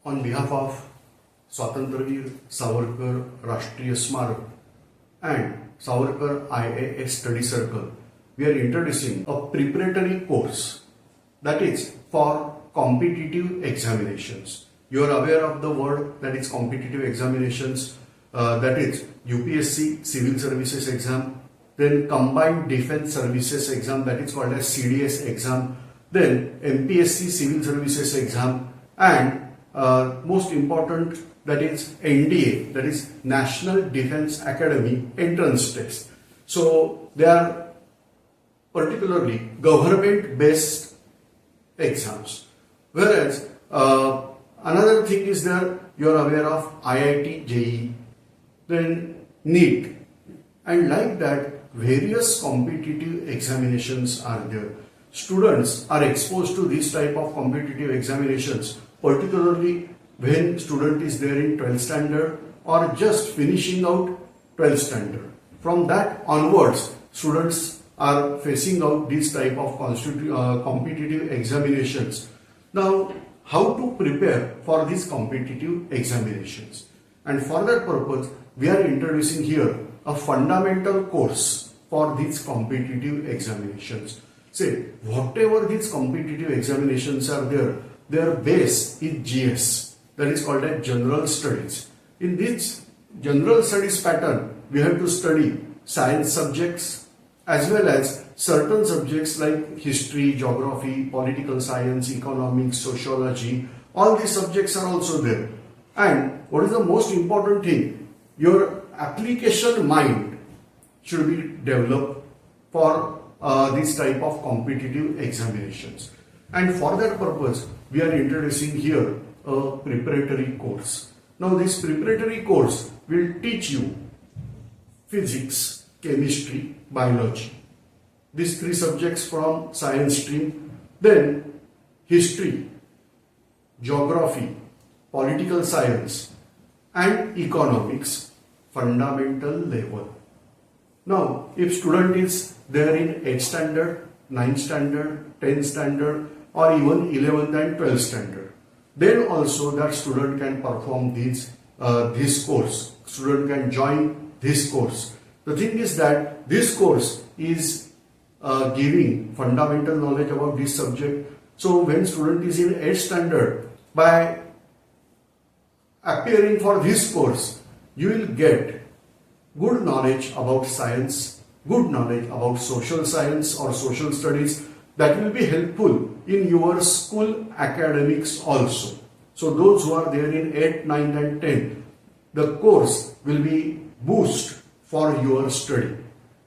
On behalf of स्वातंत्र्यवीर Savarkar राष्ट्रीय स्मारक and Savarkar IAS Study Circle, we are introducing a preparatory course that is for competitive examinations. You are aware of the word that is competitive examinations, that is UPSC Civil Services exam, then Combined Defense Services exam, that is called as CDS exam, then MPSC Civil Services exam, and most important, that is NDA, that is National Defense Academy entrance test. So they are particularly government based exams. Whereas another thing is that you are aware of IIT JEE, then NEET, and like that various competitive examinations are there. Students are exposed to this type of competitive examinations, particularly when student is there in 12th standard or just finishing out 12th standard. From that onwards, students are facing out this type of competitive examinations. Now, how to prepare for these competitive examinations? And for that purpose, we are introducing here a fundamental course for these competitive examinations. Say, whatever these competitive examinations are there, their base is GS, that is called as General Studies. In this General Studies pattern, we have to study science subjects as well as certain subjects like history, geography, political science, economics, sociology. All these subjects are also there. And what is the most important thing? Your application mind should be developed for this type of competitive examinations. And for that purpose, we are introducing here a preparatory course. Now this preparatory course will teach you physics, chemistry, biology. These three subjects from science stream, then history, geography, political science, and economics, fundamental level. Now, if student is there in 8th standard, 9th standard, 10th standard, or even 11th and 12th standard, then also that student can perform this course. Student can join this course. The thing is that this course is giving fundamental knowledge about this subject. So when student is in 8th standard, by appearing for this course, you will get good knowledge about science, good knowledge about social science or social studies that will be helpful in your school academics also. So those who are there in 8th, 9th and 10th, the course will be boost for your study.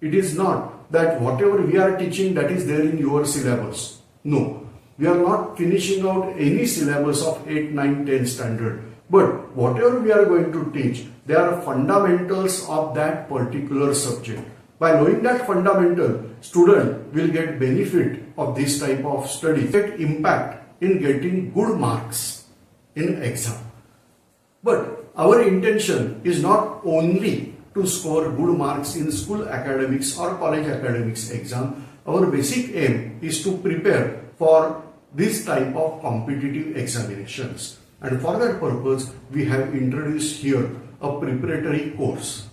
It is not that whatever we are teaching that is there in your syllabus. No, we are not finishing out any syllabus of 8th, 9th, 10th standard. But whatever we are going to teach, they are fundamentals of that particular subject. By knowing that fundamental, student will get benefit of this type of study, get impact in getting good marks in exam. But our intention is not only to score good marks in school academics or college academics exam. Our basic aim is to prepare for this type of competitive examinations. And for that purpose, we have introduced here a preparatory course.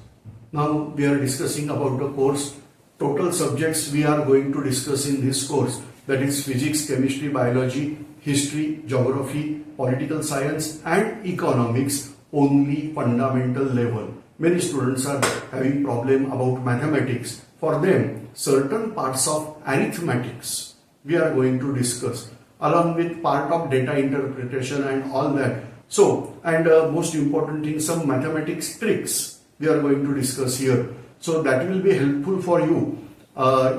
Now we are discussing about the course. Total subjects we are going to discuss in this course, that is physics, chemistry, biology, history, geography, political science and economics, only fundamental level. Many students are having problem about mathematics. For them, certain parts of arithmetics we are going to discuss, along with part of data interpretation and all that. So, and most important thing, some mathematics tricks we are going to discuss here. So that will be helpful for you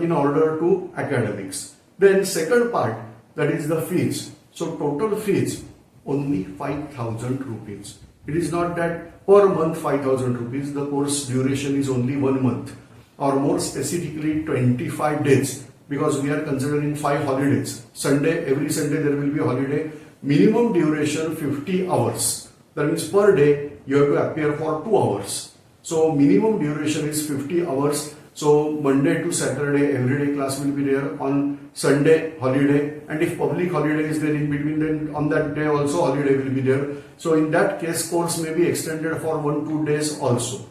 in order to academics. Then second part, that is the fees. So total fees only 5,000 rupees. It is not that per month 5,000 rupees. The course duration is only 1 month, or more specifically 25 days, because we are considering 5 holidays. Sunday, every Sunday there will be a holiday. Minimum duration 50 hours. That means per day you have to appear for 2 hours. So minimum duration is 50 hours. So Monday to Saturday, everyday class will be there. On Sunday, holiday. And if public holiday is there in between, then on that day also holiday will be there. So in that case, course may be extended for 1-2 days also.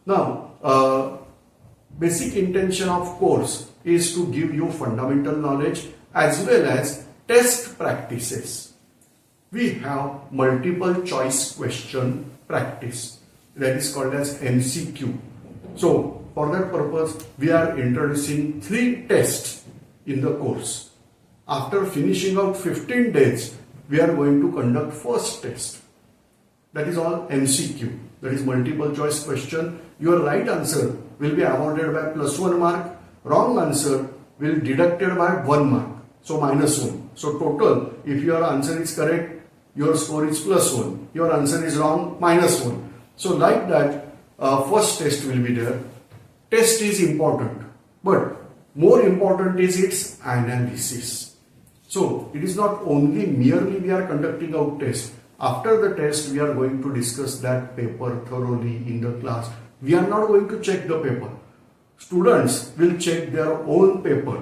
Now, basic intention of course is to give you fundamental knowledge as well as test practices. We have multiple choice question practice, that is called as MCQ. So for that purpose, we are introducing 3 tests in the course. After finishing out 15 days, we are going to conduct first test. That is all MCQ, that is multiple choice question. Your right answer will be awarded by +1 mark, wrong answer will be deducted by 1 mark, so -1. So total, if your answer is correct, your score is +1, your answer is wrong, -1. So like that, first test will be there. Test is important, but more important is its analysis. So it is not only merely we are conducting out test. After the test, we are going to discuss that paper thoroughly in the class. We are not going to check the paper. Students will check their own paper,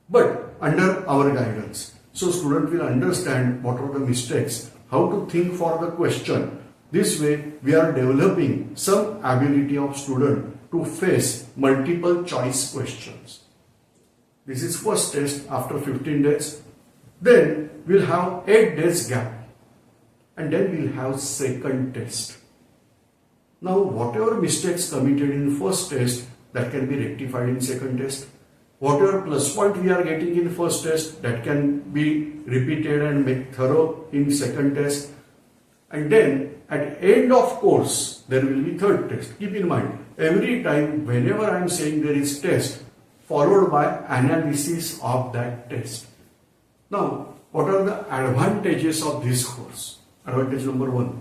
but under our guidance. So student will understand what are the mistakes, how to think for the question. This way, we are developing some ability of student to face multiple choice questions. This is first test after 15 days. Then we'll have 8 days gap. And then we'll have second test. Now, whatever mistakes committed in first test, that can be rectified in second test. Whatever plus point we are getting in first test, that can be repeated and made thorough in second test. And then at end of course, there will be third test. Keep in mind, every time whenever I am saying there is test, followed by analysis of that test. Now, what are the advantages of this course? Advantage number 1,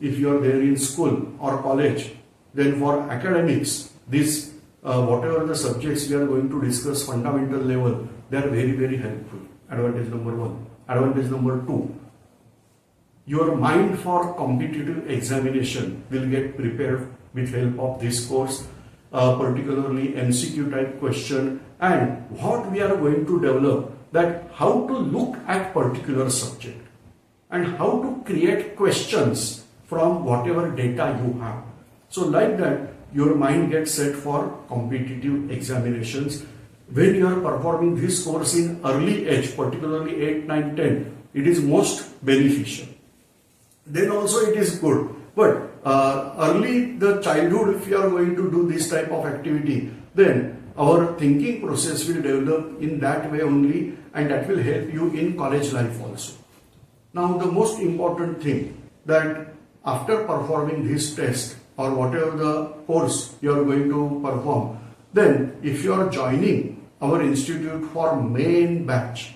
if you are there in school or college, then for academics, this whatever the subjects we are going to discuss fundamental level, they are very, very helpful. Advantage number 1. Advantage number 2, your mind for competitive examination will get prepared with help of this course, particularly MCQ type question, and what we are going to develop, that how to look at particular subject and how to create questions from whatever data you have. So like that, your mind gets set for competitive examinations. When you are performing this course in early age, particularly 8, 9, 10, it is most beneficial. Then also it is good. But early the childhood, if you are going to do this type of activity, then our thinking process will develop in that way only, and that will help you in college life also. Now the most important thing, that after performing this test or whatever the course you are going to perform, then if you are joining our institute for main batch,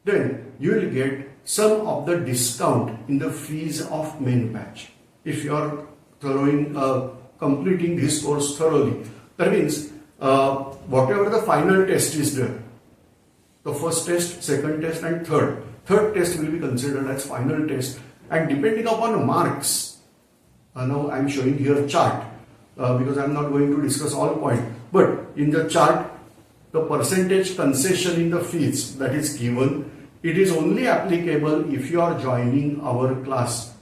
then you will get some of the discount in the fees of main batch. If you are completing this course thoroughly, that means whatever the final test is there, the first test, second test and third test will be considered as final test, and depending upon marks, now I am showing here chart because I am not going to discuss all points, but in the chart the percentage concession in the fees that is given, it is only applicable if you are joining our class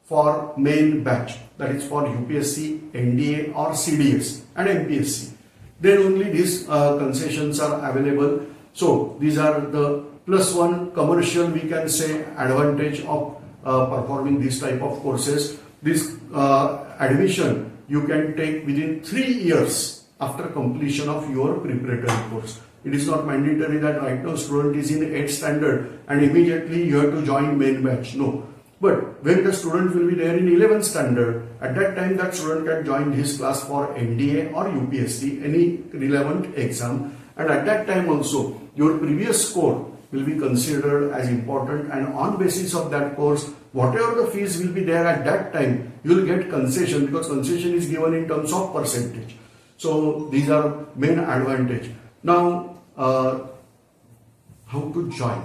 for main batch, that is for UPSC, NDA or CDS and MPSC. Then only these concessions are available. So these are the +1 commercial, we can say, advantage of performing this type of courses. This admission you can take within 3 years after completion of your preparatory course. It is not mandatory that right now student is in 8th standard and immediately you have to join main batch. No. But when the student will be there in 11th standard, at that time that student can join his class for NDA or UPSC, any relevant exam, and at that time also your previous score will be considered as important, and on basis of that course, whatever the fees will be there at that time, you will get concession, because concession is given in terms of percentage. So these are main advantage. Now, how to join?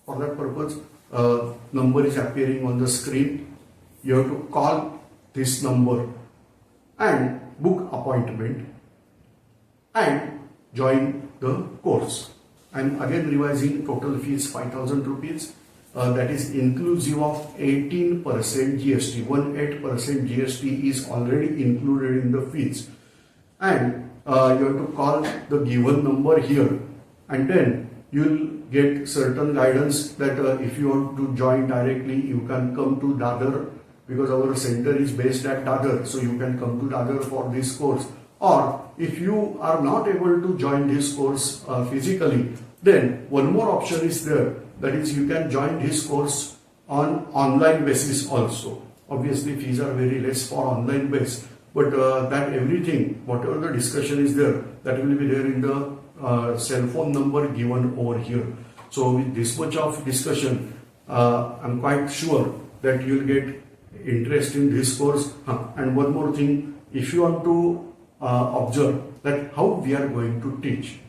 For that purpose, number is appearing on the screen. You have to call this number and book appointment. and join the course. I'm again revising. Total fee is 5,000 rupees. That is inclusive of 18% GST. 18% GST is already included in the fees. And you have to call the given number here, and then you'll get certain guidance that if you want to join directly, you can come to Dadar, because our center is based at Dadar, so you can come to Dadar for this course. Or if you are not able to join this course physically, then one more option is there, that is you can join this course on online basis also. Obviously fees are very less for online base, but that everything, whatever the discussion is there, that will be there in the cell phone number given over here. So with this much of discussion, I'm quite sure that you'll get interest in this course. And one more thing, if you want to observe that how we are going to teach.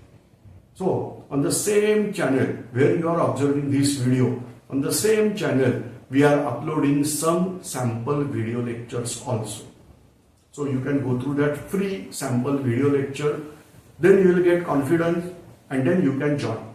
So on the same channel where you are observing this video, on the same channel we are uploading some sample video lectures also. So you can go through that free sample video lecture, then you will get confidence and then you can join.